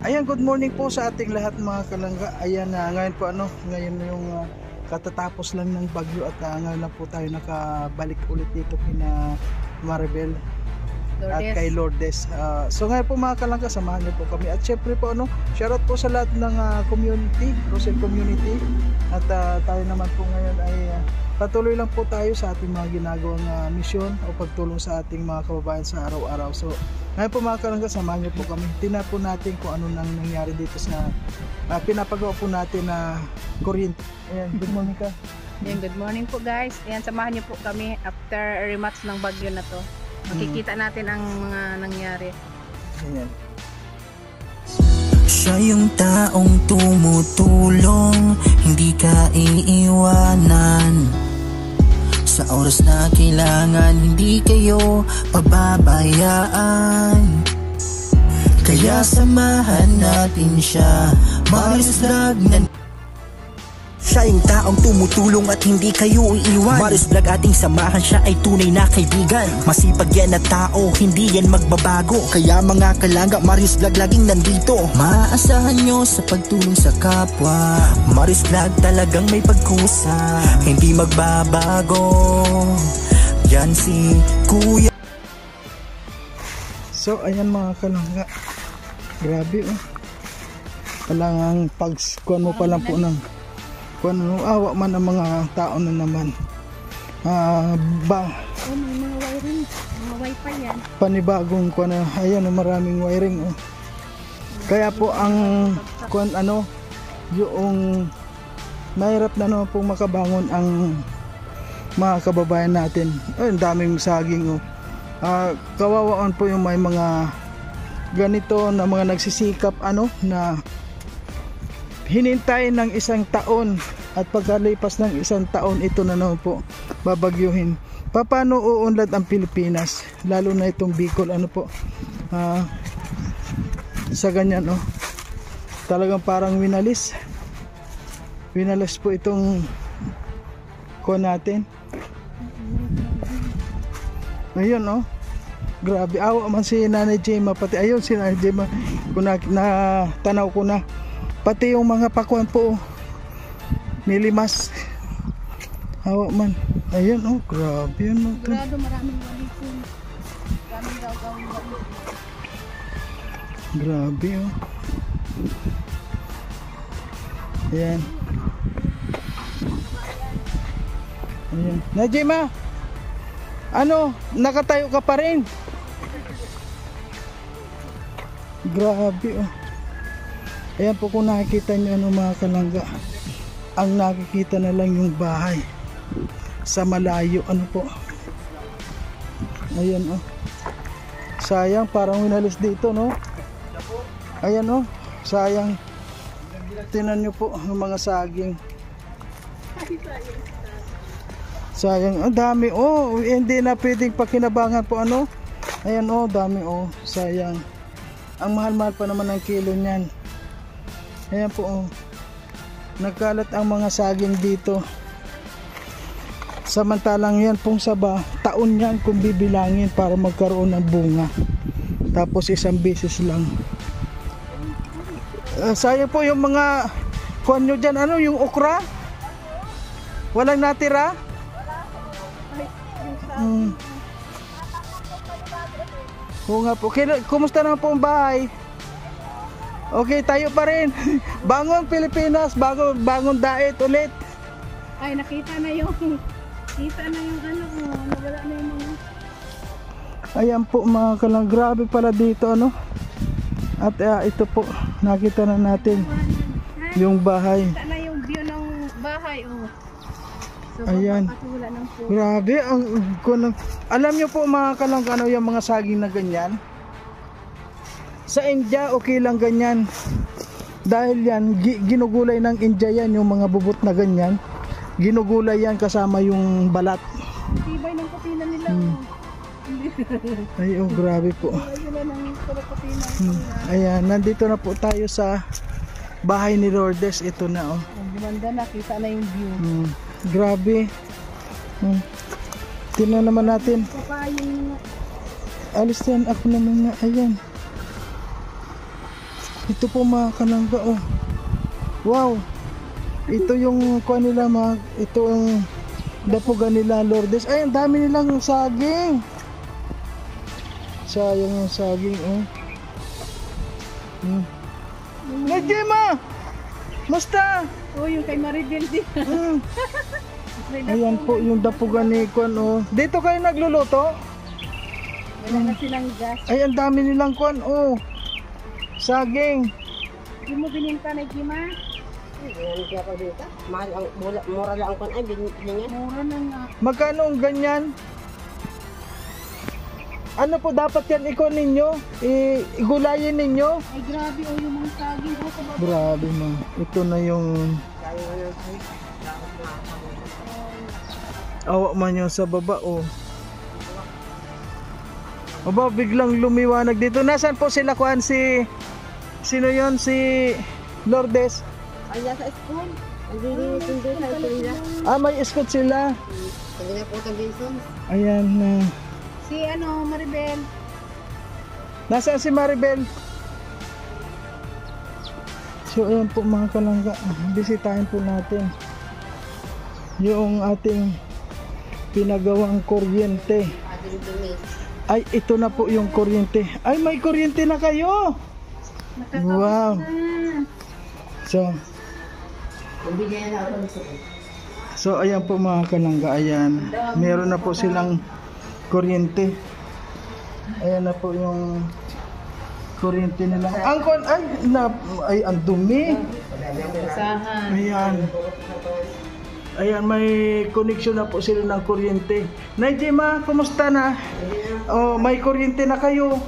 Ayan, good morning po sa ating lahat mga kalangga. Ayan, ngayon po ngayon yung katatapos lang ng bagyo at ngayon lang po tayo nakabalik ulit dito kina Maribel at kay Lourdes. So ngayon po mga kalangga, samahan niyo po kami. At syempre po shoutout po sa lahat ng community, Rosel community. At tayo naman po ngayon ay patuloy lang po tayo sa ating mga ginagawang misyon o pagtulong sa ating mga kababayan sa araw-araw. So ngayon po mga kalangga, samahan niyo po kami. Tingnan po natin kung ano nang nangyari dito sa pinapagawa po natin na kuryente. Ayan, good morning ka. Ayan, good morning po guys. Ayan, samahan niyo po kami after rematch ng bagyo na to. Makikita natin ang mga nangyari. Ayan. Siya yung taong tumutulong, hindi ka iiwanan. Sa oras na kailangan, hindi kayo pababayaan. Kaya samahan natin siya, Marius Vlog na. Siya yung taong tumutulong at hindi kayo iiwan. Marius Vlog ating samahan, siya ay tunay na kaibigan. Masipag yan na tao, hindi yan magbabago. Kaya mga kalangga, Marius Vlog laging nandito. Maaasahan nyo sa pagtulong sa kapwa. Marius Vlog talagang may pagkusa, hindi magbabago. Yan si Kuya. So ayan mga kalangga, grabe palangang pagkuhan mo pa lang po ng awa man ang mga tao na naman. May mga wiring, mga wifi yan. Panibagong ayan, maraming wiring. Kaya po ang yung mahirap na naman pong makabangon ang mga kababayan natin. Ang daming saging. Kawawaan po yung may mga ganito na mga nagsisikap na hinintay ng isang taon at pagkalipas ng isang taon ito na naman po babagyuhin. Paano uunlad ang Pilipinas, lalo na itong Bicol sa ganyan talagang parang winalis po itong natin. Ayun grabe, awa man si Nanay Gemma, pati ayun si Nanay Gemma, kung tanaw ko na pati yung mga pakuan po nilimas, awa man. Ayun grabe yun Grado, maraming walisin, maraming gawgawin. Grabe ayan. Ayan, Najima, nakatayo ka pa rin? Grabe ayan po, kung nakikita nyo mga kalangga, ang nakikita na lang yung bahay sa malayo po. Ayan sayang, parang winalis dito ayan sayang. Tingnan nyo po yung mga saging, sayang. Ang dami hindi na pwedeng pakinabangan po ayan dami sayang. Ang mahal-mahal pa naman ang kilo niyan. Ayan po nagkalat ang mga saging dito. Samantalang yan pong saba, taon yan kung bibilangin para magkaroon ng bunga. Tapos isang beses lang. Sayang po yung mga kuwan nyo dyan. Yung okra? Walang natira? Oo nga po. Kumusta naman po ang bahay? Okay, tayo pa rin. Bangon Pilipinas, bangon diet ulit. Ay, nakita na yung nawala na yung mga. Ayan po mga kalang, grabe pala dito At ito po, nakita na natin yung bahay. Nakita na yung view ng bahay So, ayan. wala ng po. Grabe alam nyo po mga kalang, yung mga saging na ganyan sa India okay lang ganyan, dahil yan ginugulay ng India yan, yung mga bubot na ganyan ginugulay yan kasama yung balat. Tibay ng kapila nila. Ay grabe po. Ayan, nandito na po tayo sa bahay ni Lourdes. Ito na Gumanda na, kita na yung view. Grabe. Tingnan naman natin. Alis yan, ako naman nga. Ayan. Ito po mga kalangga, oh. Wow. Ito yung kuha nila mga, ito ang dapugan nila Lourdes. Ay, ang dami nilang saging. Sayang yung saging, oh. Najima! Musta? Oh, yung kay Maribel din. Ayan po yung dapugan ni Kwan, oh. Dito kayo nagluluto? Wala na silang gas. Ay, ang dami nilang Kwan, oh. Saging. Hindi mo bininta na Jima? Yan kaya pa dito. Mahal ang mura lang ang kon ay binigyan. Mura na nga. Magkano ang ganyan? Ano po dapat yan ikaw ninyo? Igulayin ninyo? Ay grabe oh, yung mga saging oh, kababa. Grabe ma. Ito na yung Kaya nga ng ay. awa man yung sa baba, oh. Aba, biglang lumiwanag dito. Nasaan po sila kuan sino yon si Lourdes? Ay nasa school. Hindi tundo sa school nila. Ah, may escort sila. Hindi na po kang Wilson. Ayan na. Si ano, Maribel. Nasaan si Maribel? So ayan po mga kalangga, bisitahin po natin yung ating pinagawang kuryente. Ating dumis. Ay, ito na po yung kuryente. Ay, may kuryente na kayo. Wow. So, Bibigyan na ako ng suko. so ayan po mga kalangga, ayan. Meron na po silang kuryente. Ayan na po yung kuryente nila. Angkon, ay, ang dumi. Basahan. Ayan. Ayan, may connection na po sila ng kuryente. Najima, kumusta na? Oh, may kuryente na kayo.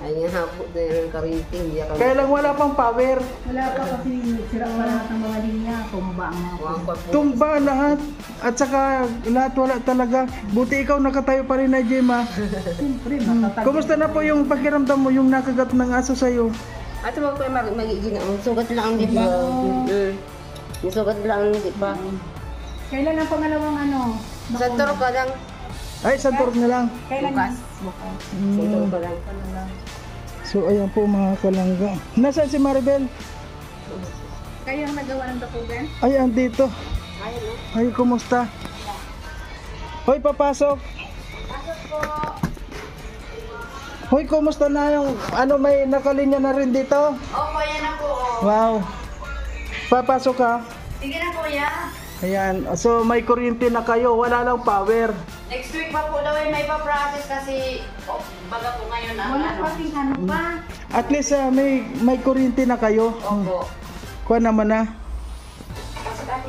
Ay nga hapo dahil ng karinti. Hindi ako. Kaya lang wala pang power. Wala pa kasi sira pa lahat ng mga linya. Tumba ang mga Wang pa po. Tumba lahat. At saka lahat wala talaga. Buti ikaw nakatayo pa rin, Najima. siyempre matatag. Kumusta na po yung pakiramdam mo, yung nakagat ng aso sa'yo? At wag ko magiging ang sugat lang di ba? Yung sugat lang di ba? Kailan ang pangalawang ano? Sa toro ka lang. Ay, sa turog na lang. Kailan Bukas. Bukas. Sa toro ka lang. So, ayan po mga kalangga. Nasaan si Maribel? Kayo ang nagawa ng dapugan? Ay, andito. Ayun no. Ay, kumusta? Hoy, papasok. Hoy, kumusta na yung, ano, may nakalinya na rin dito? Opo, yan na po. Wow. Papasok ka? Sige na kuya. Ayan, so may kuryente na kayo, wala lang power. Next week pa po daw ay may pa-process kasi baga po ngayon ang Wala ano. pa rin ano pa. At least may kuryente na kayo. Opo. Kuha naman na.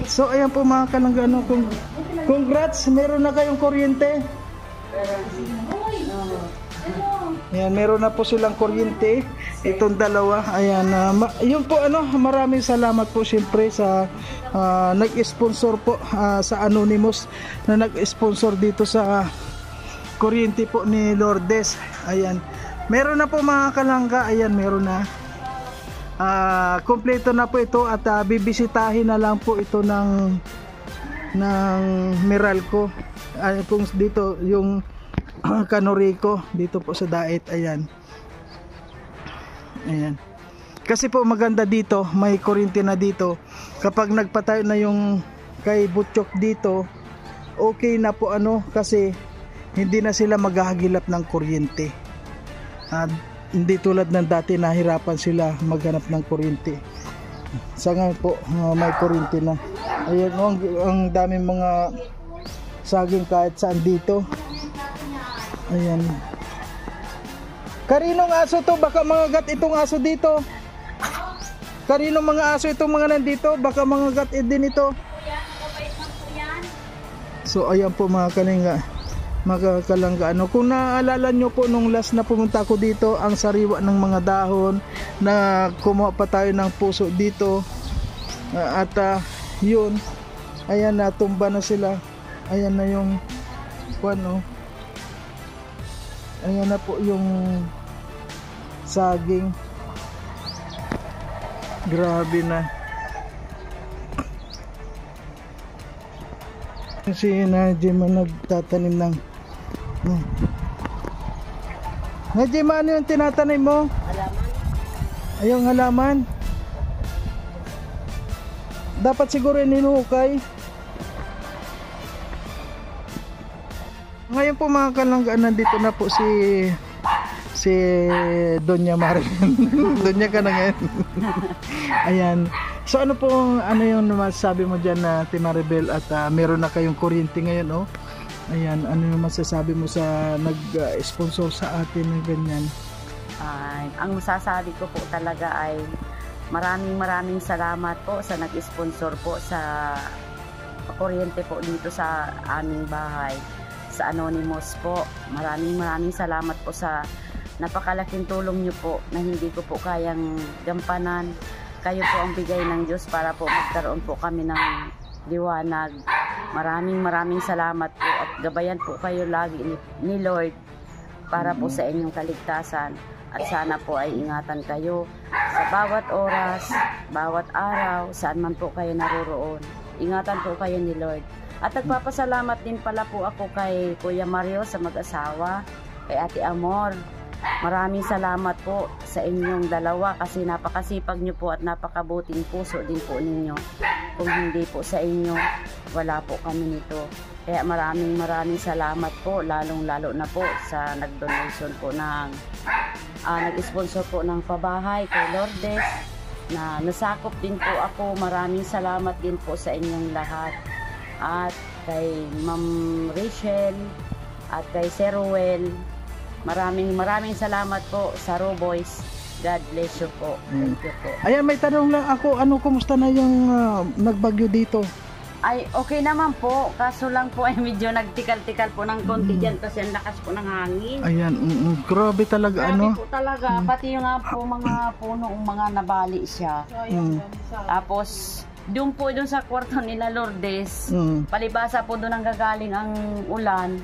So ayan po mga kalangga, ano, congrats, meron na kayong kuryente. Ayan, meron na po silang kuryente. Itong dalawa. Ayan, yun po ano, maraming salamat po siyempre sa nag-sponsor po sa Anonymous na nag-sponsor dito sa kuryente po ni Lourdes. Ayan. Meron na po mga kalangga. Ayan, meron na. Kompleto na po ito at bibisitahin na lang po ito ng Meralco. Kung dito yung Canorico dito po sa Daet. Ayan. Ayan. Kasi po maganda dito, may kuryente na dito. Kapag nagpatayo na yung kay Butchok dito, okay na po ano, kasi hindi na sila maghahagilap ng kuryente. Hindi tulad ng dati, nahirapan sila maghanap ng kuryente. Sa ngayon po, may kuryente na. Ayan, ang daming mga saging kahit saan dito. Ayan. Karinong aso to? Baka mangagat itong aso dito. Karinong mga aso itong mga nandito? Baka mangagat din ito. So ayan po mga kalangga, ano, kung naaalala nyo po nung last na pumunta ko dito, ang sariwa ng mga dahon na kumuha pa tayo ng puso dito. At yun, ayan, natumba na sila. Ayan na yung ano, ayan na po yung saging. Grabe na. Si Najima nagtatanim ng Najima, ano yung tinatanim mo? Alaman. Ayong halaman. Dapat siguro ininukay. Ngayon po mga kalangga, nandito na po si Doña Marilyn. Doña ka na ngayon. Ayan. So ano po, ano yung masasabi mo dyan na Maribel at meron na kayong kuryente ngayon, oh? Ayan, ano yung masasabi mo sa nag-sponsor sa atin ng ganyan? Ang masasabi ko po talaga ay maraming salamat po sa nag-sponsor po sa kuryente po dito sa aming bahay, sa Anonymous po. Maraming salamat po sa napakalaking tulong nyo po na hindi ko po kayang gampanan. Kayo po ang bigay ng Diyos para po magkaroon po kami ng liwanag. Maraming salamat po at gabayan po kayo lagi ni Lord para po sa inyong kaligtasan. At sana po ay ingatan kayo sa bawat oras, bawat araw, saan man po kayo naroroon. Ingatan po kayo ni Lord. At nagpapasalamat din pala po ako kay Kuya Mario sa mag-asawa, kay Ate Amor. Maraming salamat po sa inyong dalawa kasi napakasipag nyo po at napakabuting puso din po ninyo. Kung hindi po sa inyo, wala po kami nito. Kaya maraming salamat po, lalong-lalo na po sa nag-donation po ng nag-sponsor po ng pabahay kay Lourdes na nasakop din po ako. Maraming salamat din po sa inyong lahat. At kay Ma'am Rachel at kay Sir Ruel, maraming salamat po sa Roboys. God bless you po. Thank you po. Ayan, may tanong lang ako, ano, kumusta na yung nagbagyo dito? Ay, okay naman po. Kaso lang po ay medyo nagtikal-tikal po ng konti dyan kasi ang lakas po ng hangin. Ayan, grabe talaga. Grabe ano? po talaga. Pati yung nga po mga puno, mga nabali siya. Tapos, doon sa kwarto nila Lourdes, palibasa po doon ang gagaling ang ulan,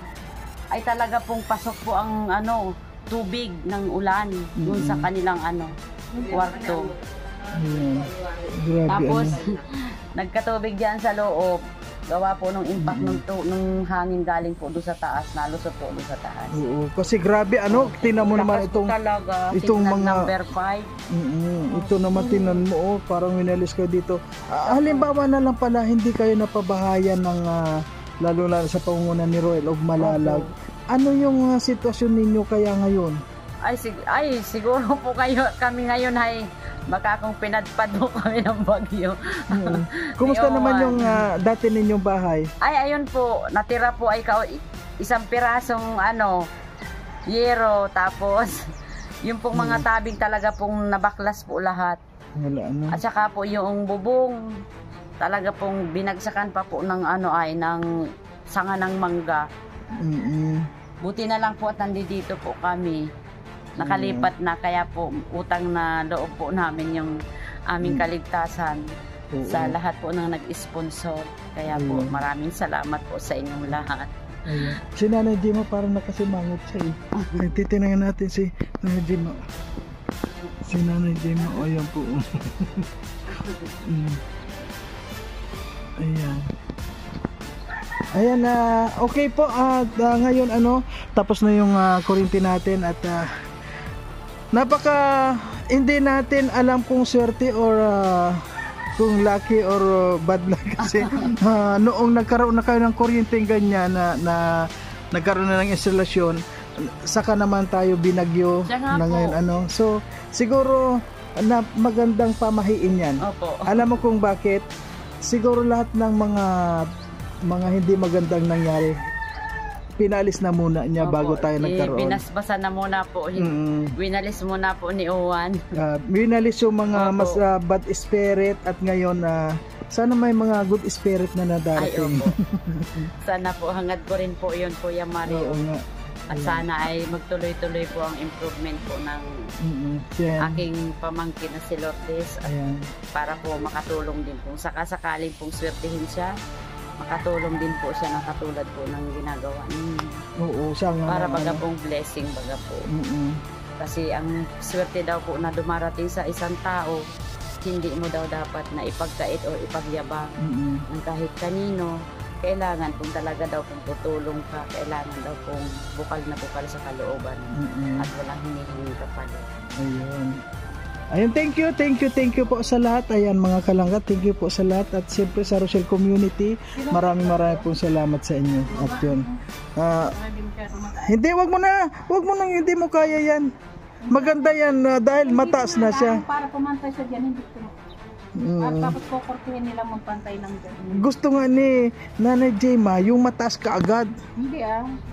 ay talaga pong pasok po ang tubig ng ulan doon sa kanilang kwarto. Grabe, Tapos, nagkatubig diyan sa loob. Gawa po nung impact nung hangin galing po doon sa taas, nalusot po doon sa taas. Oo, kasi grabe, tingnan mo naman itong mga number 5. Ito naman tingnan mo, parang winalis ka dito. Halimbawa na lang pala, hindi kayo napabahayan ng lalo sa pangunan ni Roel of Malalag. Ano yung sitwasyon ninyo kaya ngayon? Ay, siguro po kami ngayon ay baka kung pinadpad mo kami ng bagyo. Kumusta naman yung dati ninyong bahay? Ay, ayun po, natira po ay isang pirasong yero, tapos yung pong mga tabing talaga pong nabaklas po lahat. Wala, At saka po yung bubong, talaga pong binagsakan pa po ng ng sanga ng mangga. Buti na lang po at nandito po kami. Nakalipat na, kaya po utang na loob po namin yung aming kaligtasan sa lahat po ng nag-sponsor. Kaya po maraming salamat po sa inyong lahat. Si Nanay Jima parang nakasimangot siya eh. Titingnan natin si Nanay Jima. Si Nanay Jima, ayan po. Ayan. Ayan na, okay po. Ngayon tapos na yung kuryente natin at hindi natin alam kung swerte or kung lucky or bad luck kasi noong nagkaroon na kayo ng kuryente ganyan na nagkaroon na ng instalasyon, saka naman tayo binagyo na ngayon so siguro na magandang pamahiin yan. Opo. Alam mo kung bakit? Siguro lahat ng mga hindi magandang nangyari, pinalis na muna niya bago tayo nagkaroon. Pinasbasa na muna po. Winalis muna po ni Owan. Winalis yung mga mas bad spirit at ngayon sana may mga good spirit na nadarating. Sana po hangad ko rin po yun, Kuya Mario. Oo nga. At sana ay magtuloy-tuloy po ang improvement po ng aking pamangkin na si Lourdes. Para po makatulong din po. Sakasakaling pong swertihin siya, makatulong din po siya ng katulad po ng ginagawa niya. Oo, para baga pong blessing baga po. Kasi ang swerte daw po na dumarating sa isang tao, hindi mo daw dapat na ipagkait o ipagyabang ng kahit kanino. Kailangan kung talaga daw kung tutulong ka, kailangan daw kung bukal na bukal sa kalooban at walang hinihingi kapalit. Ayun. Ayun, thank you po sa lahat. Ayan mga kalangga, thank you po sa lahat. At siyempre sa Rochelle Community, maraming pong salamat sa inyo. At yun. Hindi, wag mo nang hindi mo kaya yan. Maganda yan dahil mataas na siya. Para pumantay siya dyan, hindi ko. At tapos kukurtuhin nila magpantay ng dyan. Gusto nga ni Nanay Jema, yung mataas ka agad. Hindi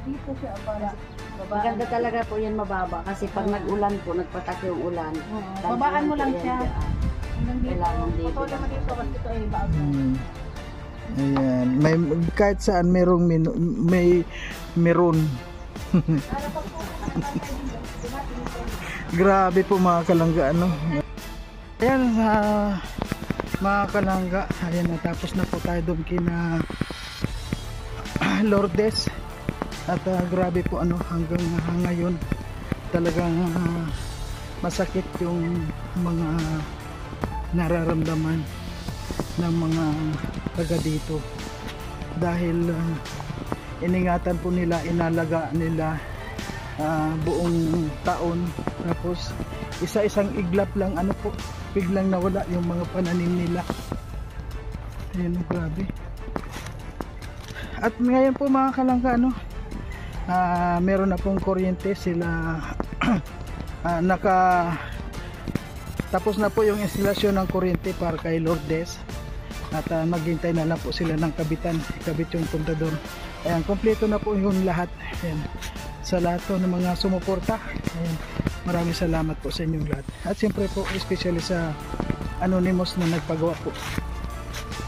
dito siya para baba. Maganda talaga po yan mababa kasi pag nag-ulan po, nagpatak yung ulan. Babaan mo lang siya. Hanggang dito. Kailangan dito. Patuloy mo dito kasi ito ay bago. Ayan, may kahit saan may meron. Grabe po mga kalangga ano. Ayan mga kalangga, ayan natapos na po tayo doon kina Lourdes. At grabe po ano hanggang ngayon talagang masakit yung mga nararamdaman ng mga taga dito dahil iningatan po nila, inalaga nila buong taon, tapos isa-isang iglap lang ano po biglang nawala yung mga pananim nila. Ayun, grabe. At ngayon po mga kalangga ano, meron na pong kuryente sila. Tapos na po yung instalasyon ng kuryente para kay Lourdes. At maghintay na lang po sila ng kabit yung kontador. Ayan, kompleto na po yung lahat. Ayan, sa lahat po ng mga sumuporta. Ayan, maraming salamat po sa inyong lahat. At siyempre po especially sa Anonymous na nagpagawa po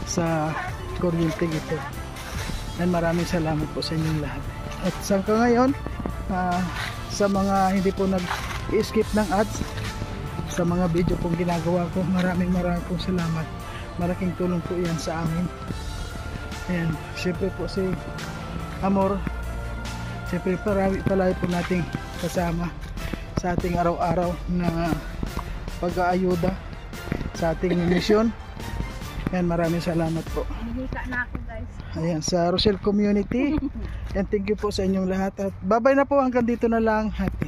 sa kuryente ito. Ayan, maraming salamat po sa inyong lahat. At sa ngayon, sa mga hindi po nag-skip ng ads sa mga video pong ginagawa ko, maraming pong salamat. Malaking tulong po yan sa amin. Ayan, siyempre po si Amor, siyempre palagi po nating kasama sa ating araw-araw na pag-aayuda sa ating misyon. Ayan, maraming salamat po. Hika na ako guys. Ayan, sa Rochelle Community. And thank you po sa inyong lahat. At bye-bye na po, hanggang dito na lang. Happy.